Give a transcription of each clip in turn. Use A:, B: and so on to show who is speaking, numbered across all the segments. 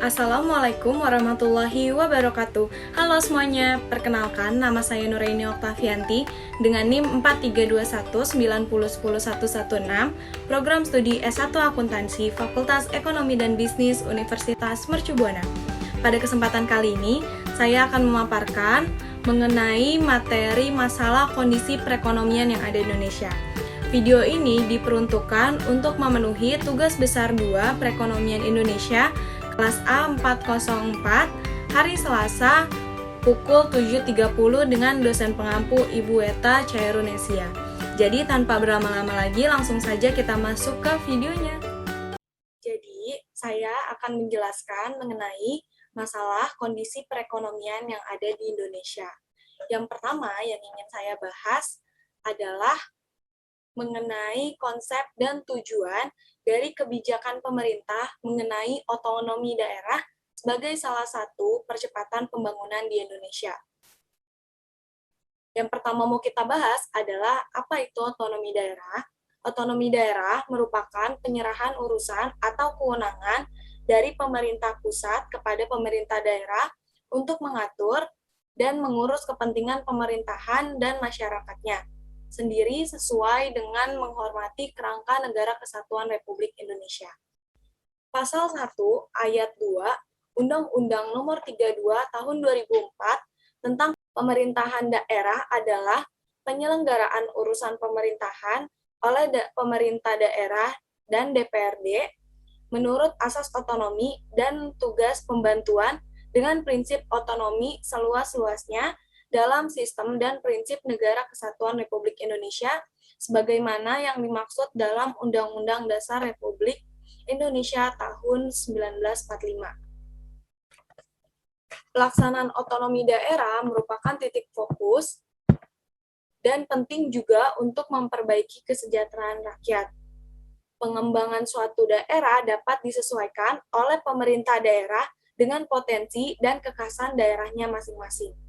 A: Assalamualaikum warahmatullahi wabarakatuh. Halo semuanya, perkenalkan nama saya Nuraini Oktavianti dengan NIM 432190101116, program studi S1 Akuntansi Fakultas Ekonomi dan Bisnis Universitas Mercu Buana. Pada kesempatan kali ini, saya akan memaparkan mengenai materi masalah kondisi perekonomian yang ada di Indonesia. Video ini diperuntukkan untuk memenuhi tugas besar 2 perekonomian Indonesia kelas A 404 hari Selasa pukul 7.30 dengan dosen pengampu Ibu Eta Chairunesia. Jadi tanpa berlama-lama lagi langsung saja kita masuk ke videonya. Jadi saya akan menjelaskan mengenai masalah kondisi perekonomian yang ada di Indonesia. Yang pertama yang ingin saya bahas adalah mengenai konsep dan tujuan dari kebijakan pemerintah mengenai otonomi daerah sebagai salah satu percepatan pembangunan di Indonesia. Yang pertama mau kita bahas adalah apa itu otonomi daerah. Otonomi daerah merupakan penyerahan urusan atau kewenangan dari pemerintah pusat kepada pemerintah daerah untuk mengatur dan mengurus kepentingan pemerintahan dan masyarakatnya sendiri sesuai dengan menghormati kerangka Negara Kesatuan Republik Indonesia. Pasal 1 ayat 2 Undang-Undang Nomor 32 Tahun 2004 tentang pemerintahan daerah adalah penyelenggaraan urusan pemerintahan oleh pemerintah daerah dan DPRD menurut asas otonomi dan tugas pembantuan dengan prinsip otonomi seluas-luasnya dalam sistem dan prinsip Negara Kesatuan Republik Indonesia sebagaimana yang dimaksud dalam Undang-Undang Dasar Republik Indonesia tahun 1945. Pelaksanaan otonomi daerah merupakan titik fokus dan penting juga untuk memperbaiki kesejahteraan rakyat. Pengembangan suatu daerah dapat disesuaikan oleh pemerintah daerah dengan potensi dan kekhasan daerahnya masing-masing.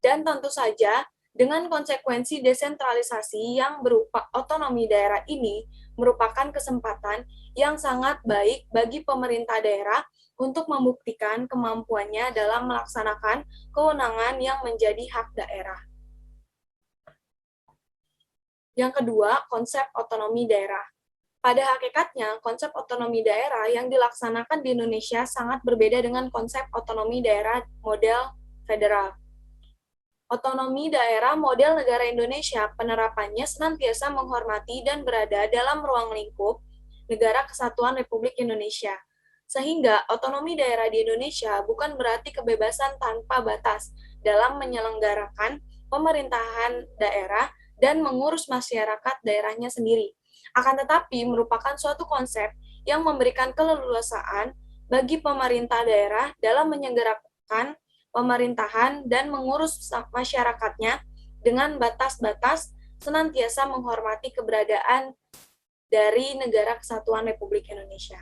A: Dan tentu saja, dengan konsekuensi desentralisasi yang berupa otonomi daerah ini merupakan kesempatan yang sangat baik bagi pemerintah daerah untuk membuktikan kemampuannya dalam melaksanakan kewenangan yang menjadi hak daerah. Yang kedua, konsep otonomi daerah. Pada hakikatnya, konsep otonomi daerah yang dilaksanakan di Indonesia sangat berbeda dengan konsep otonomi daerah model federal. Otonomi daerah model negara Indonesia penerapannya senantiasa menghormati dan berada dalam ruang lingkup Negara Kesatuan Republik Indonesia. Sehingga otonomi daerah di Indonesia bukan berarti kebebasan tanpa batas dalam menyelenggarakan pemerintahan daerah dan mengurus masyarakat daerahnya sendiri. Akan tetapi merupakan suatu konsep yang memberikan keleluasaan bagi pemerintah daerah dalam menyelenggarakan pemerintahan dan mengurus masyarakatnya dengan batas-batas senantiasa menghormati keberadaan dari Negara Kesatuan Republik Indonesia.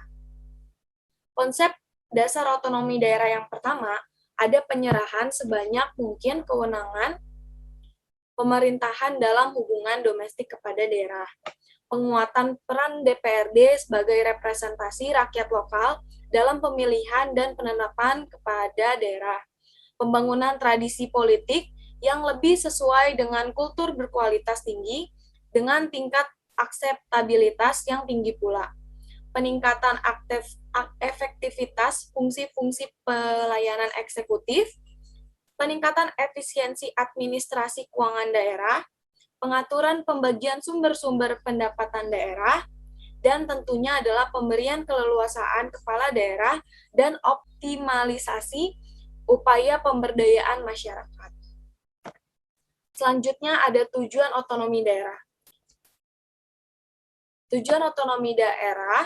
A: Konsep dasar otonomi daerah yang pertama, ada penyerahan sebanyak mungkin kewenangan pemerintahan dalam hubungan domestik kepada daerah. Penguatan peran DPRD sebagai representasi rakyat lokal dalam pemilihan dan penetapan kepada daerah. Pembangunan tradisi politik yang lebih sesuai dengan kultur berkualitas tinggi dengan tingkat akseptabilitas yang tinggi pula. Peningkatan efektivitas fungsi-fungsi pelayanan eksekutif, peningkatan efisiensi administrasi keuangan daerah, pengaturan pembagian sumber-sumber pendapatan daerah, dan tentunya adalah pemberian keleluasaan kepala daerah dan optimalisasi upaya pemberdayaan masyarakat. Selanjutnya ada tujuan otonomi daerah. Tujuan otonomi daerah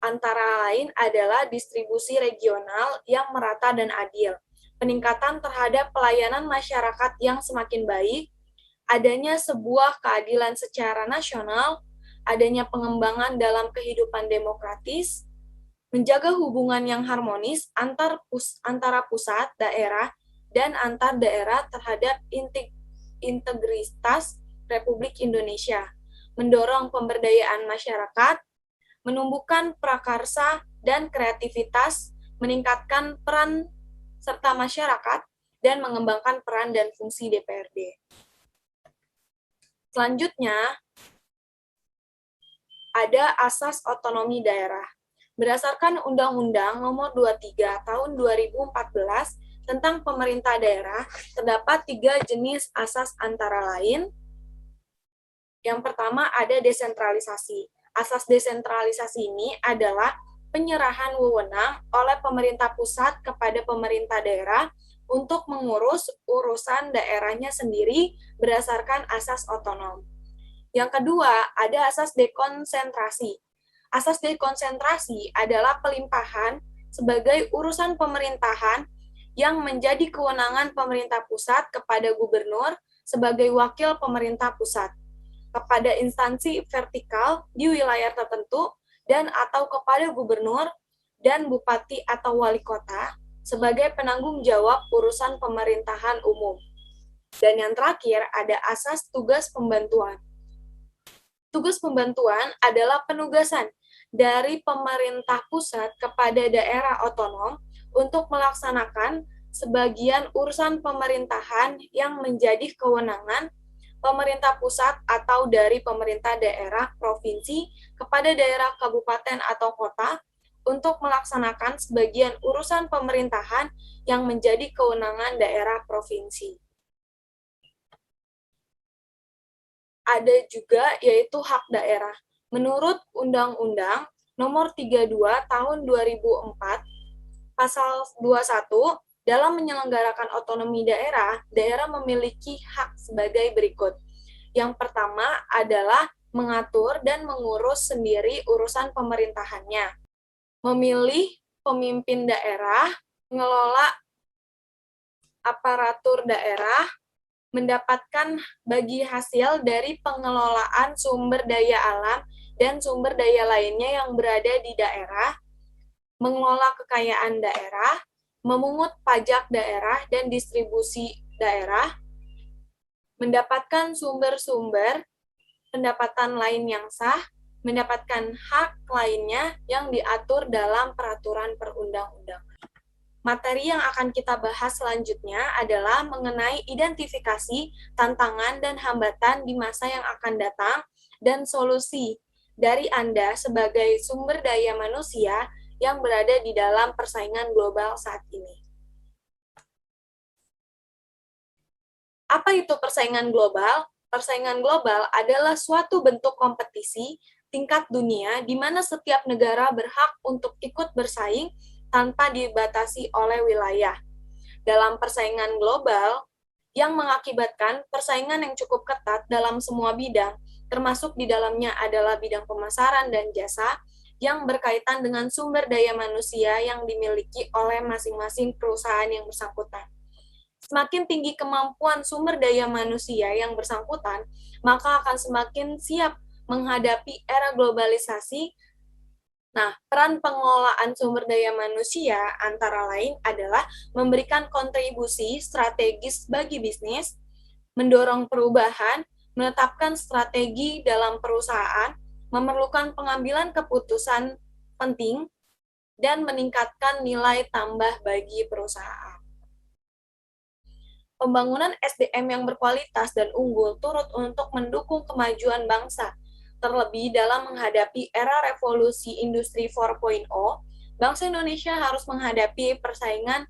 A: antara lain adalah distribusi regional yang merata dan adil, peningkatan terhadap pelayanan masyarakat yang semakin baik, adanya sebuah keadilan secara nasional, adanya pengembangan dalam kehidupan demokratis, menjaga hubungan yang harmonis antara pusat, daerah, dan antar daerah terhadap integritas Republik Indonesia, mendorong pemberdayaan masyarakat, menumbuhkan prakarsa dan kreativitas meningkatkan peran serta masyarakat, dan mengembangkan peran dan fungsi DPRD. Selanjutnya, ada asas otonomi daerah. Berdasarkan Undang-Undang Nomor 23 Tahun 2014 tentang pemerintah daerah, terdapat 3 jenis asas antara lain. Yang pertama ada desentralisasi. Asas desentralisasi ini adalah penyerahan wewenang oleh pemerintah pusat kepada pemerintah daerah untuk mengurus urusan daerahnya sendiri berdasarkan asas otonom. Yang kedua, ada asas dekonsentrasi. Asas dekonsentrasi adalah pelimpahan sebagai urusan pemerintahan yang menjadi kewenangan pemerintah pusat kepada gubernur sebagai wakil pemerintah pusat, kepada instansi vertikal di wilayah tertentu, dan atau kepada gubernur dan bupati atau wali kota sebagai penanggung jawab urusan pemerintahan umum. Dan yang terakhir, ada asas tugas pembantuan. Tugas pembantuan adalah penugasan dari pemerintah pusat kepada daerah otonom untuk melaksanakan sebagian urusan pemerintahan yang menjadi kewenangan pemerintah pusat atau dari pemerintah daerah provinsi kepada daerah kabupaten atau kota untuk melaksanakan sebagian urusan pemerintahan yang menjadi kewenangan daerah provinsi. Ada juga yaitu hak daerah. Menurut Undang-Undang Nomor 32 Tahun 2004, Pasal 21, dalam menyelenggarakan otonomi daerah, daerah memiliki hak sebagai berikut. Yang pertama adalah mengatur dan mengurus sendiri urusan pemerintahannya, memilih pemimpin daerah, mengelola aparatur daerah, mendapatkan bagi hasil dari pengelolaan sumber daya alam dan sumber daya lainnya yang berada di daerah, mengelola kekayaan daerah, memungut pajak daerah dan distribusi daerah, mendapatkan sumber-sumber pendapatan lain yang sah, mendapatkan hak lainnya yang diatur dalam peraturan perundang-undangan. Materi yang akan kita bahas selanjutnya adalah mengenai identifikasi, tantangan, dan hambatan di masa yang akan datang, dan solusi dari Anda sebagai sumber daya manusia yang berada di dalam persaingan global saat ini. Apa itu persaingan global? Persaingan global adalah suatu bentuk kompetisi tingkat dunia di mana setiap negara berhak untuk ikut bersaing tanpa dibatasi oleh wilayah. Dalam persaingan global, yang mengakibatkan persaingan yang cukup ketat dalam semua bidang, termasuk di dalamnya adalah bidang pemasaran dan jasa, yang berkaitan dengan sumber daya manusia yang dimiliki oleh masing-masing perusahaan yang bersangkutan. Semakin tinggi kemampuan sumber daya manusia yang bersangkutan, maka akan semakin siap menghadapi era globalisasi. Nah, peran pengelolaan sumber daya manusia antara lain adalah memberikan kontribusi strategis bagi bisnis, mendorong perubahan, menetapkan strategi dalam perusahaan, memerlukan pengambilan keputusan penting, dan meningkatkan nilai tambah bagi perusahaan. Pembangunan SDM yang berkualitas dan unggul turut untuk mendukung kemajuan bangsa. Terlebih dalam menghadapi era revolusi industri 4.0, bangsa Indonesia harus menghadapi persaingan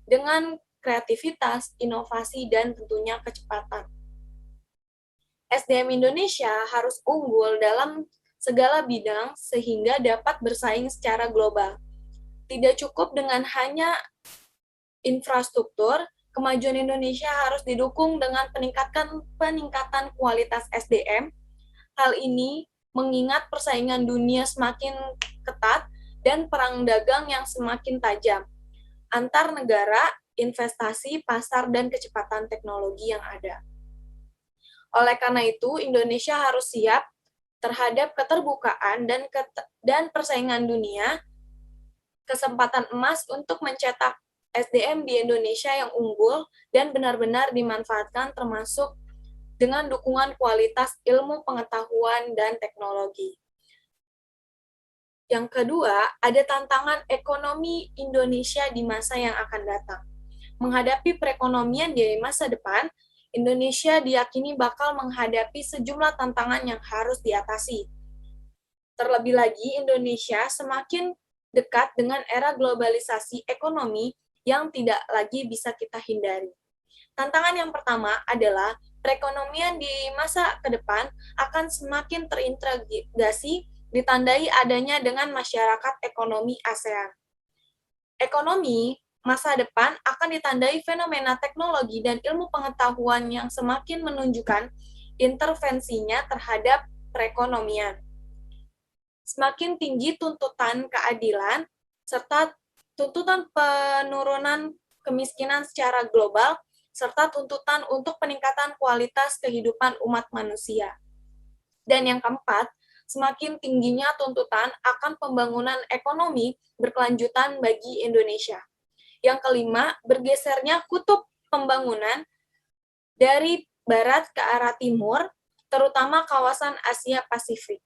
A: dengan kreativitas, inovasi, dan tentunya kecepatan. SDM Indonesia harus unggul dalam segala bidang sehingga dapat bersaing secara global. Tidak cukup dengan hanya infrastruktur, kemajuan Indonesia harus didukung dengan peningkatan kualitas SDM. Hal ini mengingat persaingan dunia semakin ketat dan perang dagang yang semakin tajam antar negara, investasi, pasar, dan kecepatan teknologi yang ada. Oleh karena itu, Indonesia harus siap terhadap keterbukaan dan persaingan dunia, kesempatan emas untuk mencetak SDM di Indonesia yang unggul dan benar-benar dimanfaatkan termasuk dengan dukungan kualitas ilmu pengetahuan dan teknologi. Yang kedua, ada tantangan ekonomi Indonesia di masa yang akan datang. Menghadapi perekonomian di masa depan, Indonesia diyakini bakal menghadapi sejumlah tantangan yang harus diatasi. Terlebih lagi, Indonesia semakin dekat dengan era globalisasi ekonomi yang tidak lagi bisa kita hindari. Tantangan yang pertama adalah perekonomian di masa ke depan akan semakin terintegrasi ditandai adanya dengan masyarakat ekonomi ASEAN. Ekonomi masa depan akan ditandai fenomena teknologi dan ilmu pengetahuan yang semakin menunjukkan intervensinya terhadap perekonomian. Semakin tinggi tuntutan keadilan, serta tuntutan penurunan kemiskinan secara global, serta tuntutan untuk peningkatan kualitas kehidupan umat manusia. Dan yang keempat, semakin tingginya tuntutan akan pembangunan ekonomi berkelanjutan bagi Indonesia. Yang kelima, bergesernya kutub pembangunan dari barat ke arah timur, terutama kawasan Asia Pasifik.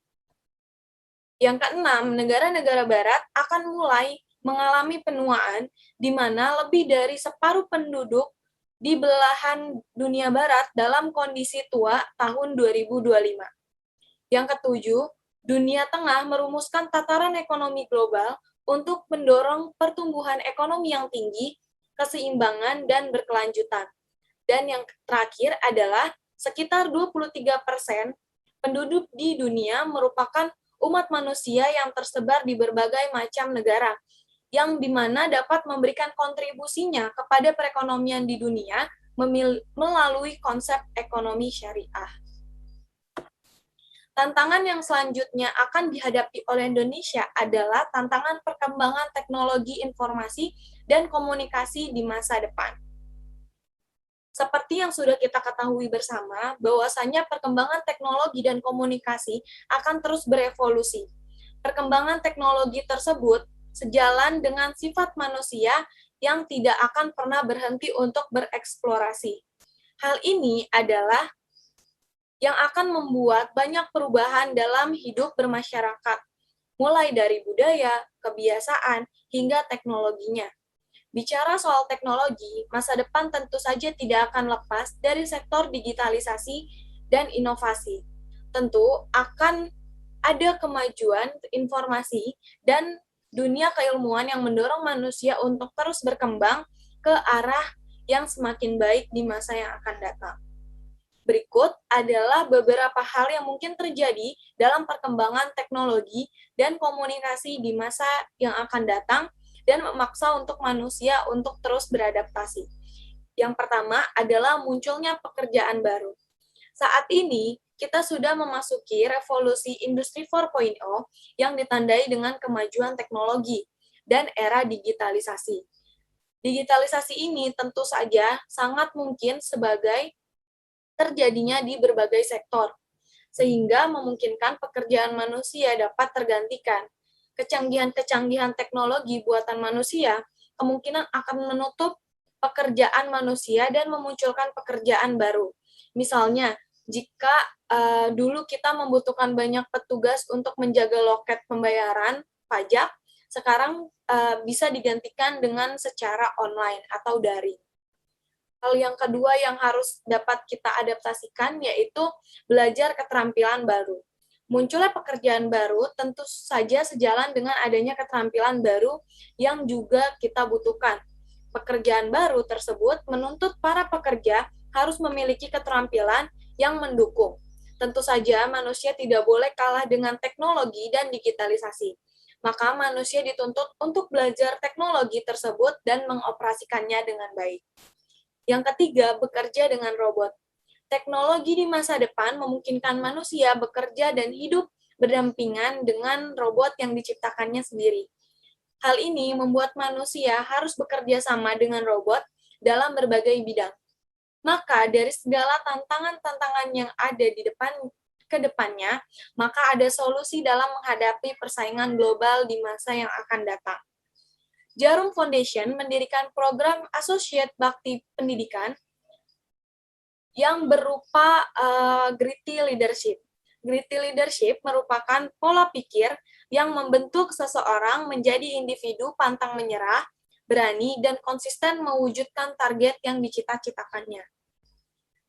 A: Yang keenam, negara-negara barat akan mulai mengalami penuaan di mana lebih dari separuh penduduk di belahan dunia barat dalam kondisi tua tahun 2025. Yang ketujuh, dunia tengah merumuskan tataran ekonomi global untuk mendorong pertumbuhan ekonomi yang tinggi, keseimbangan, dan berkelanjutan. Dan yang terakhir adalah sekitar 23% penduduk di dunia merupakan umat manusia yang tersebar di berbagai macam negara, yang dimana dapat memberikan kontribusinya kepada perekonomian di dunia melalui konsep ekonomi syariah. Tantangan yang selanjutnya akan dihadapi oleh Indonesia adalah tantangan perkembangan teknologi informasi dan komunikasi di masa depan. Seperti yang sudah kita ketahui bersama, bahwasanya perkembangan teknologi dan komunikasi akan terus berevolusi. Perkembangan teknologi tersebut sejalan dengan sifat manusia yang tidak akan pernah berhenti untuk bereksplorasi. Hal ini adalah yang akan membuat banyak perubahan dalam hidup bermasyarakat, mulai dari budaya, kebiasaan, hingga teknologinya. Bicara soal teknologi, masa depan tentu saja tidak akan lepas dari sektor digitalisasi dan inovasi. Tentu akan ada kemajuan informasi dan dunia keilmuan yang mendorong manusia untuk terus berkembang ke arah yang semakin baik di masa yang akan datang. Berikut adalah beberapa hal yang mungkin terjadi dalam perkembangan teknologi dan komunikasi di masa yang akan datang dan memaksa untuk manusia untuk terus beradaptasi. Yang pertama adalah munculnya pekerjaan baru. Saat ini, kita sudah memasuki revolusi industri 4.0 yang ditandai dengan kemajuan teknologi dan era digitalisasi. Digitalisasi ini tentu saja sangat mungkin sebagai terjadinya di berbagai sektor, sehingga memungkinkan pekerjaan manusia dapat tergantikan. Kecanggihan-kecanggihan teknologi buatan manusia kemungkinan akan menutup pekerjaan manusia dan memunculkan pekerjaan baru. Misalnya, jika dulu kita membutuhkan banyak petugas untuk menjaga loket pembayaran pajak, sekarang bisa digantikan dengan secara online atau daring. Hal yang kedua yang harus dapat kita adaptasikan yaitu belajar keterampilan baru. Munculnya pekerjaan baru tentu saja sejalan dengan adanya keterampilan baru yang juga kita butuhkan. Pekerjaan baru tersebut menuntut para pekerja harus memiliki keterampilan yang mendukung. Tentu saja manusia tidak boleh kalah dengan teknologi dan digitalisasi. Maka manusia dituntut untuk belajar teknologi tersebut dan mengoperasikannya dengan baik. Yang ketiga, bekerja dengan robot. Teknologi di masa depan memungkinkan manusia bekerja dan hidup berdampingan dengan robot yang diciptakannya sendiri. Hal ini membuat manusia harus bekerja sama dengan robot dalam berbagai bidang. Maka dari segala tantangan-tantangan yang ada di depannya, maka ada solusi dalam menghadapi persaingan global di masa yang akan datang. Jarum Foundation mendirikan program Associate Bakti Pendidikan yang berupa Gritty Leadership. Gritty leadership merupakan pola pikir yang membentuk seseorang menjadi individu pantang menyerah, berani, dan konsisten mewujudkan target yang dicita-citakannya.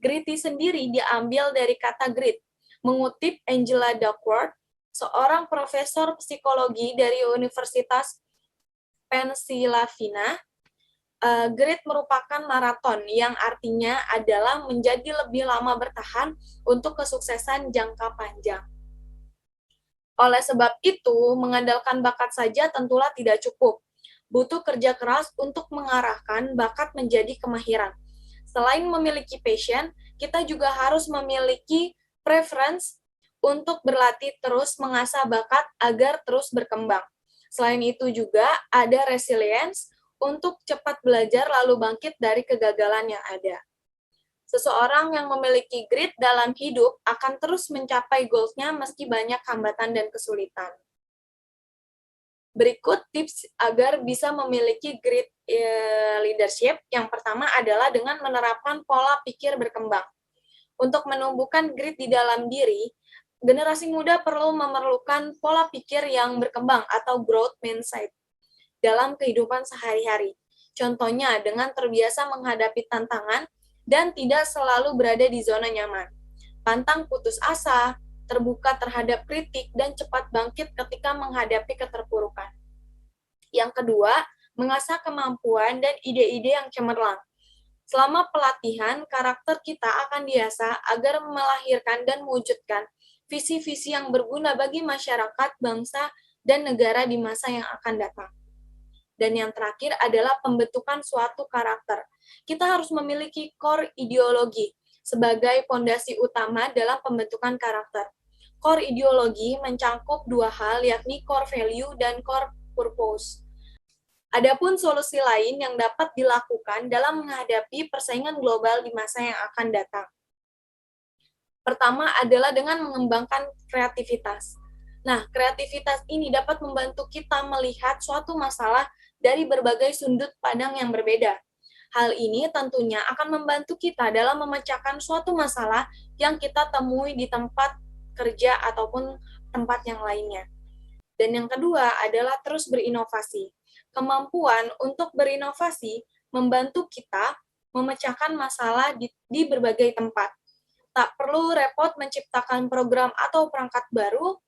A: Gritty sendiri diambil dari kata grit. Mengutip Angela Duckworth, seorang profesor psikologi dari Universitas Pennsylvania, grit merupakan maraton yang artinya adalah menjadi lebih lama bertahan untuk kesuksesan jangka panjang. Oleh sebab itu, mengandalkan bakat saja tentulah tidak cukup. Butuh kerja keras untuk mengarahkan bakat menjadi kemahiran. Selain memiliki passion, kita juga harus memiliki preference untuk berlatih terus mengasah bakat agar terus berkembang. Selain itu juga ada resilience untuk cepat belajar lalu bangkit dari kegagalan yang ada. Seseorang yang memiliki grit dalam hidup akan terus mencapai goals-nya meski banyak hambatan dan kesulitan. Berikut tips agar bisa memiliki grit leadership. Yang pertama adalah dengan menerapkan pola pikir berkembang. Untuk menumbuhkan grit di dalam diri, generasi muda memerlukan pola pikir yang berkembang atau growth mindset dalam kehidupan sehari-hari. Contohnya dengan terbiasa menghadapi tantangan dan tidak selalu berada di zona nyaman. Pantang putus asa, terbuka terhadap kritik, dan cepat bangkit ketika menghadapi keterpurukan. Yang kedua, mengasah kemampuan dan ide-ide yang cemerlang. Selama pelatihan, karakter kita akan diasah agar melahirkan dan mewujudkan visi-visi yang berguna bagi masyarakat, bangsa, dan negara di masa yang akan datang. Dan yang terakhir adalah pembentukan suatu karakter. Kita harus memiliki core ideologi sebagai fondasi utama dalam pembentukan karakter. Core ideologi mencangkup dua hal, yakni core value dan core purpose. Adapun solusi lain yang dapat dilakukan dalam menghadapi persaingan global di masa yang akan datang. Pertama adalah dengan mengembangkan kreativitas. Nah, kreativitas ini dapat membantu kita melihat suatu masalah dari berbagai sudut pandang yang berbeda. Hal ini tentunya akan membantu kita dalam memecahkan suatu masalah yang kita temui di tempat kerja ataupun tempat yang lainnya. Dan yang kedua adalah terus berinovasi. Kemampuan untuk berinovasi membantu kita memecahkan masalah di berbagai tempat. Tak perlu repot menciptakan program atau perangkat baru,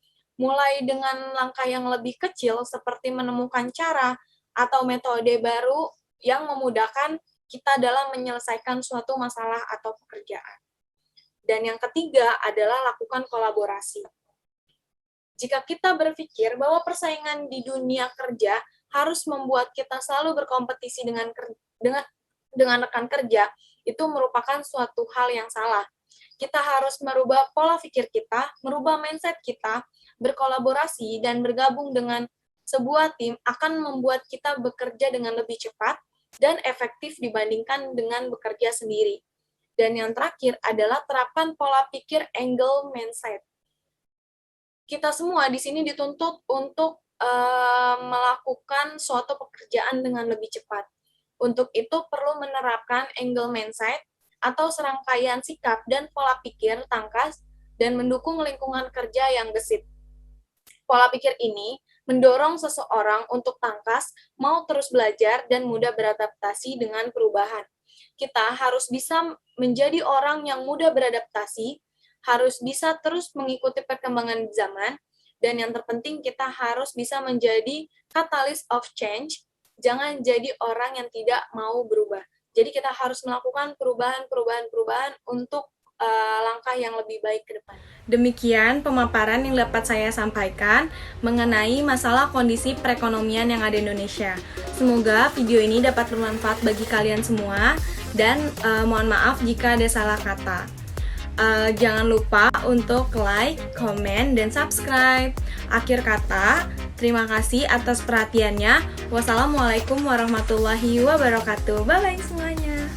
A: mulai dengan langkah yang lebih kecil seperti menemukan cara atau metode baru yang memudahkan kita dalam menyelesaikan suatu masalah atau pekerjaan. Dan yang ketiga adalah lakukan kolaborasi. Jika kita berpikir bahwa persaingan di dunia kerja harus membuat kita selalu berkompetisi dengan rekan kerja, itu merupakan suatu hal yang salah. Kita harus merubah pola pikir kita, merubah mindset kita, berkolaborasi, dan bergabung dengan sebuah tim akan membuat kita bekerja dengan lebih cepat dan efektif dibandingkan dengan bekerja sendiri. Dan yang terakhir adalah terapkan pola pikir angle mindset. Kita semua di sini dituntut untuk melakukan suatu pekerjaan dengan lebih cepat. Untuk itu perlu menerapkan angle mindset atau serangkaian sikap dan pola pikir tangkas dan mendukung lingkungan kerja yang gesit. Pola pikir ini mendorong seseorang untuk tangkas, mau terus belajar, dan mudah beradaptasi dengan perubahan. Kita harus bisa menjadi orang yang mudah beradaptasi, harus bisa terus mengikuti perkembangan zaman, dan yang terpenting kita harus bisa menjadi catalyst of change, jangan jadi orang yang tidak mau berubah. Jadi kita harus melakukan perubahan untuk langkah yang lebih baik ke depan. Demikian pemaparan yang dapat saya sampaikan mengenai masalah kondisi perekonomian yang ada di Indonesia. Semoga video ini dapat bermanfaat bagi kalian semua dan mohon maaf jika ada salah kata. Jangan lupa untuk like, komen, dan subscribe. Akhir kata, terima kasih atas perhatiannya. Wassalamualaikum warahmatullahi wabarakatuh. Bye-bye semuanya.